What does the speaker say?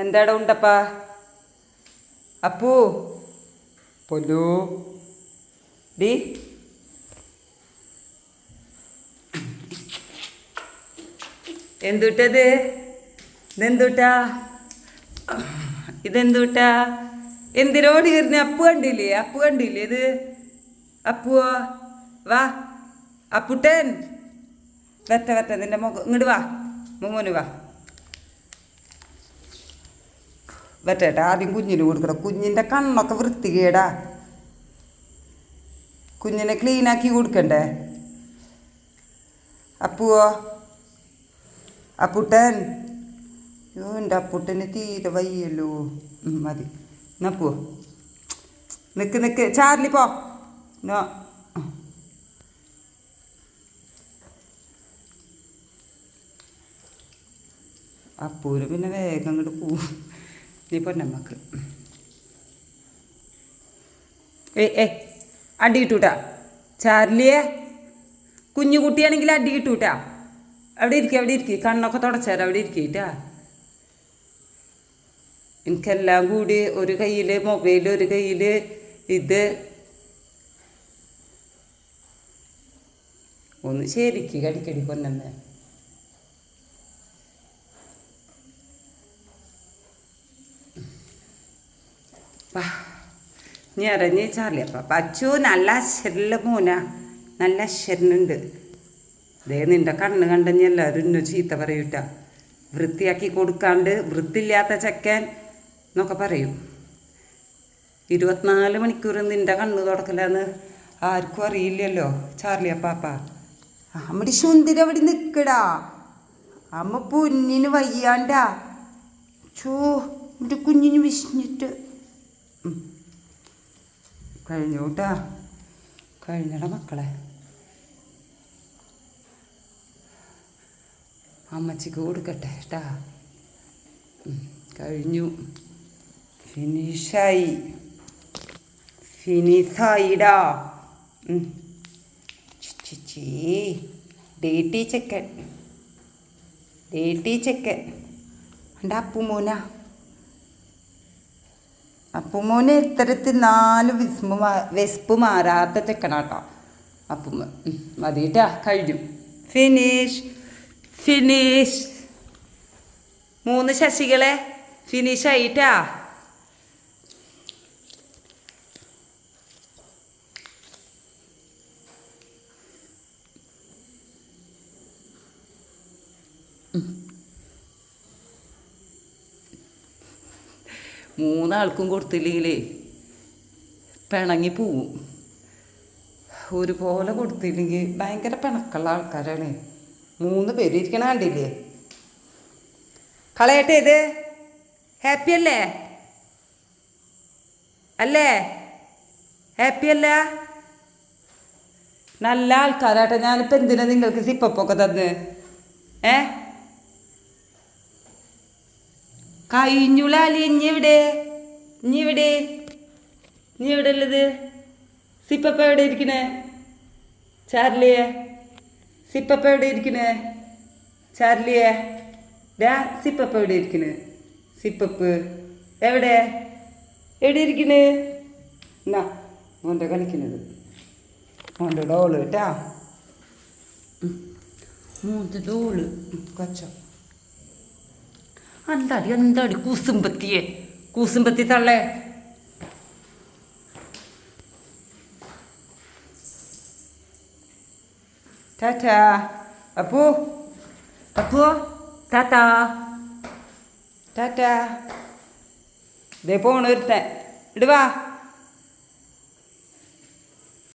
എന്താടാ ഉണ്ടപ്പാ? അപ്പു പൊന്നു ഡി എന്തുട്ടത്? ഇതെന്തുട്ടാ? ഇതെന്തുട്ടാ? എന്തിനോട് ഇരുന്ന് അപ്പു കണ്ടില്ലേ? അപ്പു കണ്ടില്ലേ ഇത്? അപ്പുവോ വാ അപ്പുട്ടൻ വെത്ത വെത്ത നിന്റെ മുഖം ഇങ്ങോട്ട് വാ. മോന് വാ വെറ്റേട്ടാ. ആദ്യം കുഞ്ഞിന് കൊടുക്കണം. കുഞ്ഞിൻ്റെ കണ്ണൊക്കെ വൃത്തികേടാ. കുഞ്ഞിനെ ക്ലീനാക്കി കൊടുക്കണ്ടേ? അപ്പുവോ അപ്പുട്ടൻ? അയ്യോ എൻ്റെ അപ്പുട്ടന് തീരെ വയ്യല്ലോ. മതി നപ്പുവോ. നിക്ക് ചാർലി പോ. നോ അപ്പൂര് പിന്നെ വേഗം അങ്ങോട്ട് പോവും. നീ പൊന്നമ്മക്ക് അടി കിട്ടൂട്ടാ. ചാർലിയെ കുഞ്ഞു കുട്ടിയാണെങ്കിൽ അടി കിട്ടൂട്ടാ. അവിടെ ഇരിക്കുക. കണ്ണൊക്കെ തുടച്ചേരാ. അവിടെ ഇരിക്കേട്ടാ. എനിക്കെല്ലാം കൂടി ഒരു കയ്യിൽ മൊബൈൽ, ഒരു കയ്യിൽ ഇത്. ഒന്ന് ശരിക്ക് കടിക്കടി പൊന്നമ്മ. ഞെറഞ്ഞ് ചാർലിയപ്പ പച്ചു നല്ല അശ്വരല്ല മോനാ. നല്ല അശ്വരനുണ്ട്. ദേ നിൻ്റെ കണ്ണ് കണ്ടെങ്കിൽ എല്ലാവരും ഇന്നു ചീത്ത പറയൂട്ടാ. വൃത്തിയാക്കി കൊടുക്കാണ്ട് വൃത്തിയില്ലാത്ത ചെക്കൻ എന്നൊക്കെ പറയും. 24 മണിക്കൂർ നിൻ്റെ കണ്ണ് തുടക്കലാന്ന് ആർക്കും അറിയില്ലല്ലോ ചാർലിയപ്പാപ്പ. അമ്മടി സുന്ദരി അവിടെ നിൽക്കടാ. അമ്മ പൊന്നിന് വയ്യാണ്ടാ. ചോ എൻ്റെ കുഞ്ഞിന് വിശന്നിട്ട്. കഴിഞ്ഞൂട്ടാ. കഴിഞ്ഞടാ മക്കളെ. അമ്മച്ചിക്ക് കൊടുക്കട്ടെ കേട്ടാ. കഴിഞ്ഞു. ഫിനിഷായിടാ. ഡേറ്റി ചെക്കൻ എൻ്റെ അപ്പുമോന് ഇത്തരത്തിൽ 4 വിസ്പ് മാറാത്ത ചെക്കനാട്ടോ അപ്പുമ്മ. മതിട്ടാ. കഴിഞ്ഞു. ഫിനിഷ് 3 ശശികളെ ഫിനിഷായിട്ടാ. മൂന്നാൾക്കും കൊടുത്തില്ലെങ്കിലേ പിണങ്ങി പോവും. ഒരുപോലെ കൊടുത്തില്ലെങ്കിൽ ഭയങ്കര പിണക്കുള്ള ആൾക്കാരാണ് 3 പേര് ഇരിക്കണ കണ്ടില്ലേ? കളയട്ടെ ഇത്. ഹാപ്പി അല്ലേ? ഹാപ്പി അല്ല? നല്ല ആൾക്കാരാട്ടെ. ഞാനിപ്പോൾ എന്തിനാ നിങ്ങൾക്ക് സിപ്പൊക്കെ തന്ന്? കഴിഞ്ഞുള്ളി. ഇനി ഇവിടെ ഉള്ളത് സിപ്പപ്പ എവിടെ ഇരിക്കണേ? ചാർലിയെ സിപ്പപ്പ എവിടെ ഇരിക്കണേ? ചാർലിയെ സിപ്പപ്പ എവിടെ ഇരിക്കണ്? സിപ്പപ്പ് എവിടെ ഇരിക്കണ്? എന്നാ മോൻ്റെ കളിക്കുന്നത്. മോൻ്റെ ഡോള് കേട്ടാ. മോൻ്റെ ഡോള് കൊച്ച. എന്താടി കൂസുമ്പത്തി തള്ളേ. ടാറ്റാ അപ്പു ടാറ്റാ. ഇതേ പോണ ഒരുത്തൻ. ഇടുവാ.